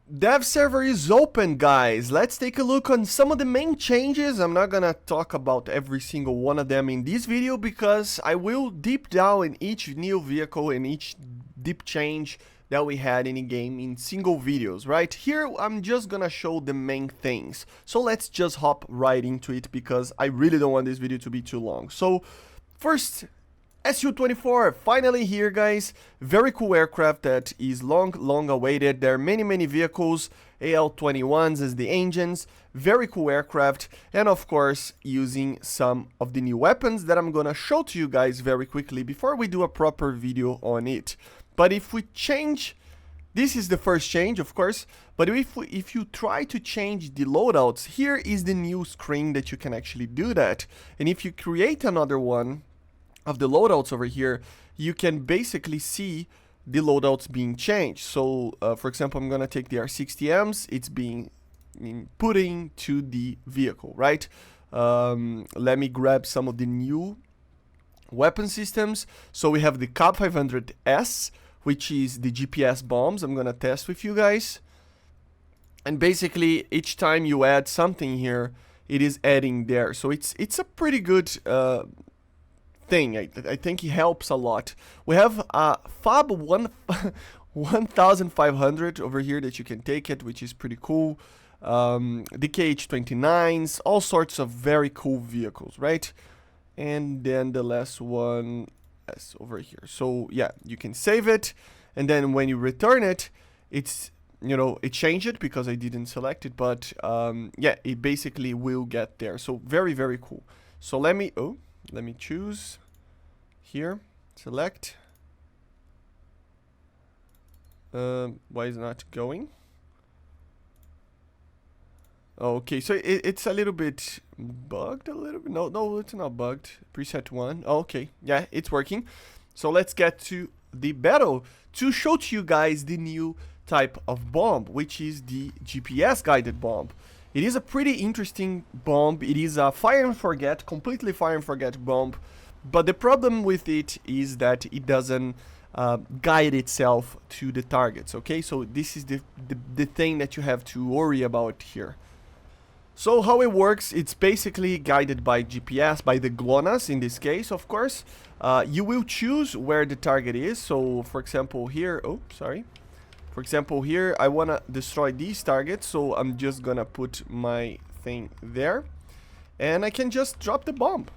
Dev server is open, guys. Let's take a look on some of the main changes. I'm not gonna talk about every single one of them in this video because I will deep down in each new vehicle and each deep change that we had in the game in single videos, right? Here I'm just gonna show the main things. So let's just hop right into it because I really don't want this video to be too long. So first, Su-24 finally here, guys. Very cool aircraft that is long awaited. There are many vehicles, AL-21s as the engines. Very cool aircraft, and of course using some of the new weapons that I'm gonna show to you guys very quickly before we do a proper video on it. But if we change, this is the first change, of course, but if you try to change the loadouts, here is the new screen that you can actually do that. And if you create another one of the loadouts over here, you can basically see the loadouts being changed. So for example, I'm gonna take the R60Ms, it's being put into the vehicle, right? Let me grab some of the new weapon systems. So we have the CAB 500S, which is the GPS bombs. I'm gonna test with you guys, and basically each time you add something here, it is adding there. So it's a pretty good thing. I think it helps a lot. We have FAB 1500 over here that you can take it, which is pretty cool. The KH-29s, all sorts of very cool vehicles, right? And then the last one is over here. So yeah, you can save it, and then when you return it, it's, you know, it changed it because I didn't select it, but yeah, it basically will get there. So very cool. So let me choose here, select. Why is it not going? Okay, so it's a little bit bugged a little bit. No, it's not bugged. Preset 1. Okay, yeah, it's working. So let's get to the battle to show to you guys the new type of bomb, which is the GPS guided bomb. It is a pretty interesting bomb. It is a fire and forget, completely fire and forget bomb. But the problem with it is that it doesn't guide itself to the targets, okay? So this is the thing that you have to worry about here. So how it works, it's basically guided by GPS, by the GLONASS in this case, of course. You will choose where the target is. So for example here, for example here, I want to destroy these targets, so I'm just gonna put my thing there, and I can just drop the bomb.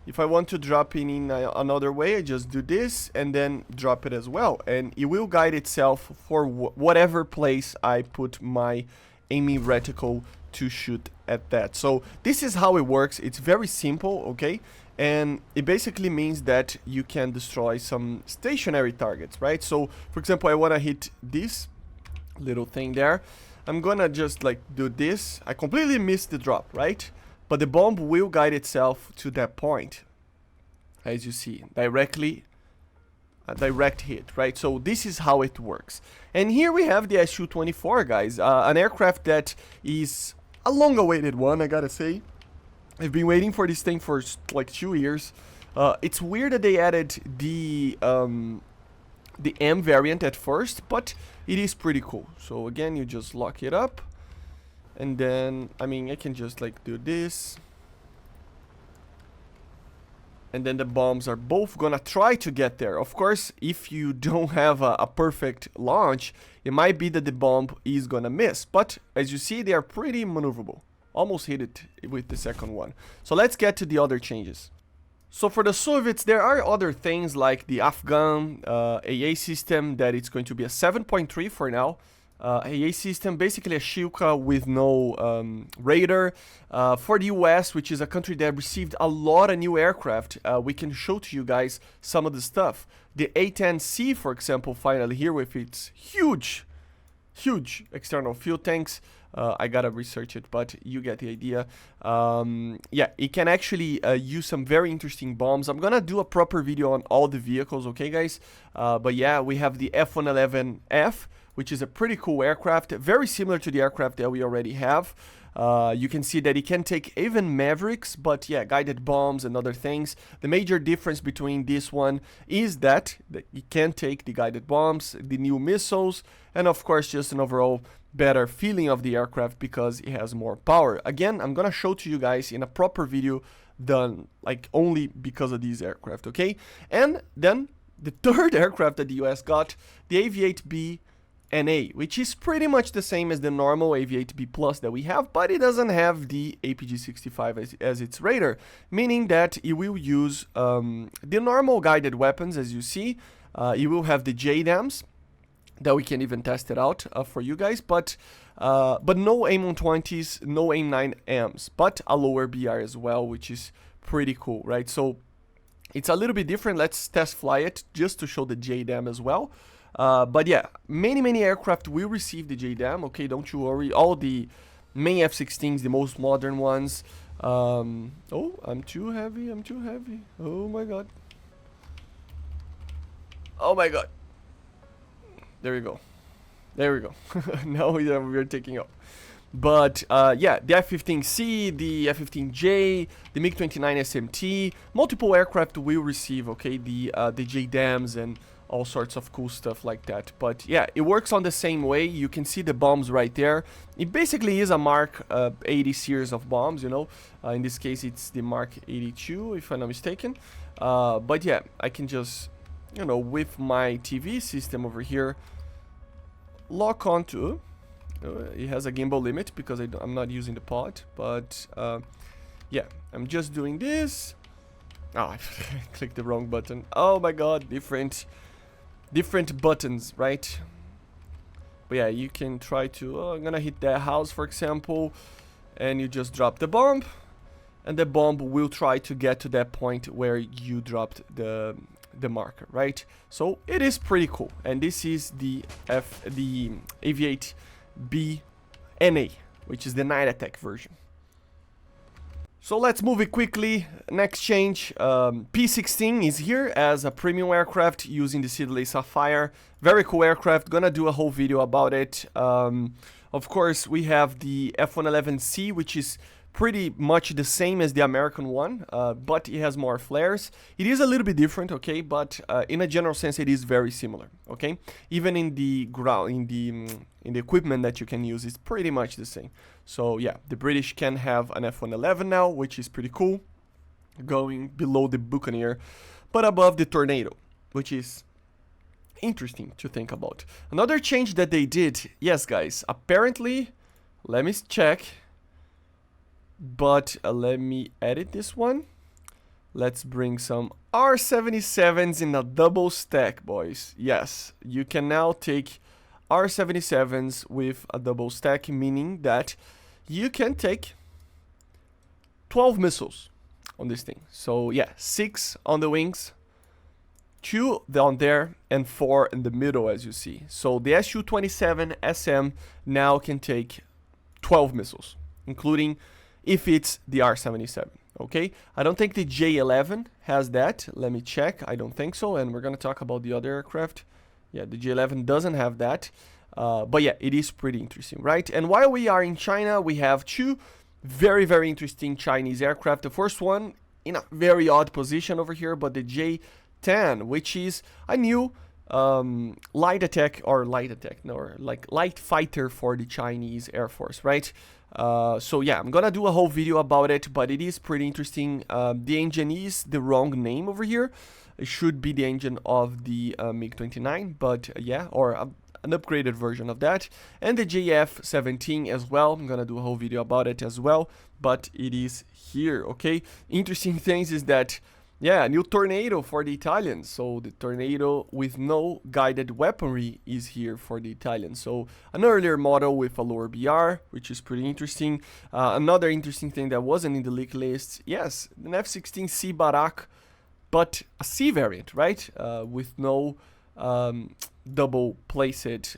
If I want to drop it in another way, I just do this and then drop it as well, and it will guide itself for whatever place I put my aiming reticle to shoot at that. So this is how it works. It's very simple, okay? And it basically means that you can destroy some stationary targets, right? So for example, I want to hit this little thing there. I'm gonna just like do this. I completely missed the drop, right? But the bomb will guide itself to that point, as you see, directly, a direct hit, right? So this is how it works. And here we have the Su-24, guys, an aircraft that is a long-awaited one, I gotta say. I've been waiting for this thing for like 2 years. It's weird that they added the M variant at first, but it is pretty cool. So again, you just lock it up, and then, I mean, I can just like do this, and then the bombs are both gonna try to get there. Of course, if you don't have a perfect launch, it might be that the bomb is gonna miss, but as you see, they are pretty maneuverable. Almost hit it with the second one. So let's get to the other changes. So for the Soviets, there are other things like the Afghan AA system, that it's going to be a 7.3 for now. AA system, basically a Shilka with no radar. For the US, which is a country that received a lot of new aircraft, we can show to you guys some of the stuff. The A-10C, for example, finally here with its huge external fuel tanks. I gotta research it, but you get the idea. Yeah, it can actually use some very interesting bombs. I'm gonna do a proper video on all the vehicles, okay, guys? But yeah, we have the F-111F, which is a pretty cool aircraft, very similar to the aircraft that we already have. You can see that it can take even Mavericks, but yeah, guided bombs and other things. The major difference between this one is that it can take the guided bombs, the new missiles, and of course just an overall better feeling of the aircraft because it has more power. Again, I'm gonna show to you guys in a proper video done like only because of these aircraft, okay? And then the third aircraft that the US got, the Aviate-B NA, which is pretty much the same as the normal Aviate-B Plus that we have, but it doesn't have the APG-65 as its radar, meaning that it will use the normal guided weapons, as you see. It will have the JDAMs, that we can even test it out for you guys, but no AIM-120s, no AIM-9Ms, but a lower BR as well, which is pretty cool, right? So it's a little bit different. Let's test fly it just to show the JDAM as well. But yeah, many aircraft will receive the JDAM, okay, don't you worry. All the main F-16s, the most modern ones. Oh, I'm too heavy, oh my god. Oh my god. There we go. Now we're taking off. But yeah, the F-15C, the F-15J, the MiG-29 SMT, multiple aircraft will receive, okay, the JDAMs and all sorts of cool stuff like that. But yeah, it works on the same way. You can see the bombs right there. It basically is a Mark 80 series of bombs, you know. In this case, it's the Mark 82, if I'm not mistaken. But yeah, I can just, you know, with my TV system over here, lock onto. It has a gimbal limit because I'm not using the pod, but yeah, I'm just doing this. Oh, I clicked the wrong button. Oh my god, different buttons, right? But yeah, you can try to, I'm gonna hit that house, for example, and you just drop the bomb, and the bomb will try to get to that point where you dropped the marker, right? So it is pretty cool. And this is the Aviate-B NA, which is the night attack version. So let's move it quickly. Next change, P-16 is here as a premium aircraft using the Siddeley Sapphire. Very cool aircraft, gonna do a whole video about it. Of course, we have the F-111C, which is pretty much the same as the American one, but it has more flares. It is a little bit different, okay, but in a general sense, it is very similar, okay? Even in the ground, in the equipment that you can use, it's pretty much the same. So yeah, the British can have an F-111 now, which is pretty cool, going below the Buccaneer, but above the Tornado, which is interesting to think about. Another change that they did, yes guys, apparently, let me check, but let me edit this one. Let's bring some R-77s in a double stack, boys. Yes, you can now take R-77s with a double stack, meaning that you can take 12 missiles on this thing. So yeah, 6 on the wings, 2 down there, and 4 in the middle, as you see. So the Su-27SM now can take 12 missiles, including if it's the R-77, okay? I don't think the J-11 has that. Let me check. I don't think so, and we're going to talk about the other aircraft. Yeah, the J-11 doesn't have that, but yeah, it is pretty interesting, right? And while we are in China, we have 2 very interesting Chinese aircraft. The first one in a very odd position over here, but the J-10, which is a new light fighter for the Chinese Air Force, right? So yeah, I'm gonna do a whole video about it, but it is pretty interesting. The engine is the wrong name over here. It should be the engine of the MiG-29, but yeah, or an upgraded version of that. And the JF-17 as well. I'm gonna do a whole video about it as well, but it is here, okay? Interesting things is that, yeah, new Tornado for the Italians. So the Tornado with no guided weaponry is here for the Italians. So an earlier model with a lower BR, which is pretty interesting. Another interesting thing that wasn't in the leak list, yes, an F-16C Barak, but a C variant, right? With no double placed,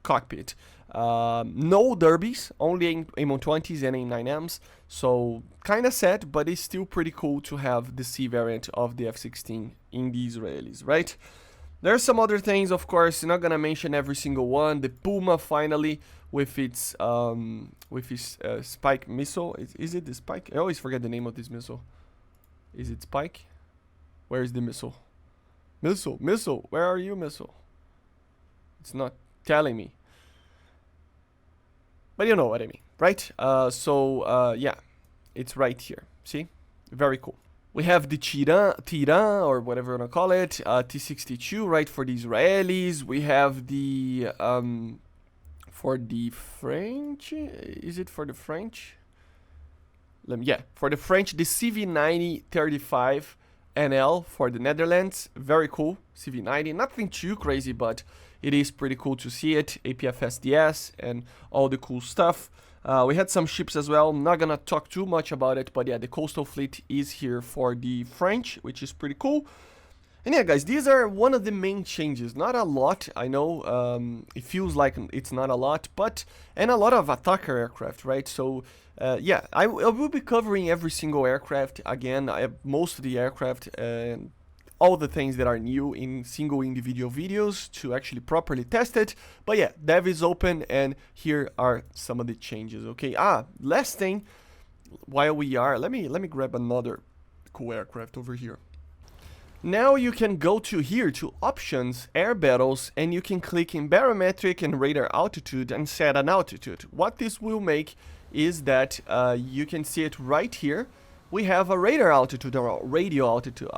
cockpit. No derbies, only AIM-120s and AIM-9Ms. So kind of sad, but it's still pretty cool to have the C variant of the F-16 in the Israelis, right? There's some other things, of course. I'm not gonna mention every single one. The Puma finally with its Spike missile. Is it the Spike? I always forget the name of this missile. Is it Spike? Where is the missile? Missile, where are you, missile? It's not telling me. but you know what I mean, right? Yeah, it's right here. See, very cool. We have the Tiran, or whatever you want to call it, T-62, right, for the Israelis. We have the, for the French, is it for the French? Yeah, for the French, the CV90-35 NL for the Netherlands. Very cool, CV90. Nothing too crazy, but it is pretty cool to see it. APF SDS and all the cool stuff. We had some ships as well. I'm not gonna talk too much about it, but yeah, the coastal fleet is here for the French, which is pretty cool. And yeah, guys, these are one of the main changes. Not a lot, I know. It feels like it's not a lot, but and a lot of attacker aircraft, right? So yeah, I will be covering every single aircraft again. I have most of the aircraft and all the things that are new in single individual videos to actually properly test it. But yeah, dev is open, and here are some of the changes. Okay. Last thing, while we are, let me grab another cool aircraft over here. Now you can go to here to options, air battles, and you can click in barometric and radar altitude and set an altitude. What this will make is that you can see it right here. We have a radar altitude, or radio altitude,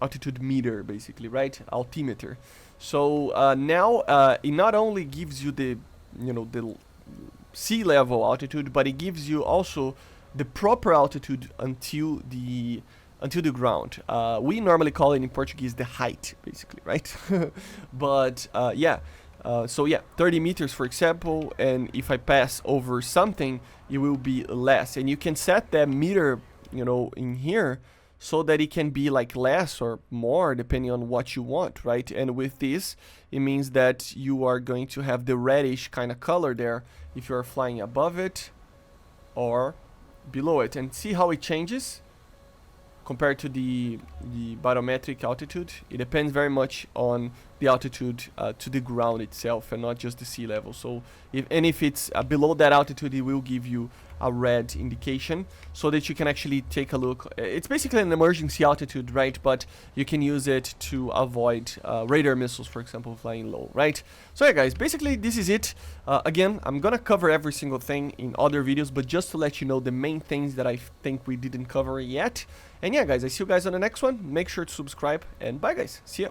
altitude meter, basically, right? Altimeter. So now it not only gives you the, the sea level altitude, but it gives you also the proper altitude until the ground. We normally call it in Portuguese the height, basically, right? But yeah. So yeah, 30 meters, for example, and if I pass over something, it will be less. And you can set that meter, in here, so that it can be like less or more depending on what you want, right? And with this, it means that you are going to have the reddish kind of color there if you are flying above it or below it. And see how it changes compared to the barometric altitude. It depends very much on the altitude to the ground itself, and not just the sea level. So if it's below that altitude, it will give you a red indication, so that you can actually take a look. It's basically an emergency altitude, right? But you can use it to avoid radar missiles, for example, flying low, right? So yeah, guys, basically this is it. Again, I'm gonna cover every single thing in other videos, but just to let you know the main things that I think we didn't cover yet. And yeah, guys, I see you guys on the next one. Make sure to subscribe, and bye, guys. See ya.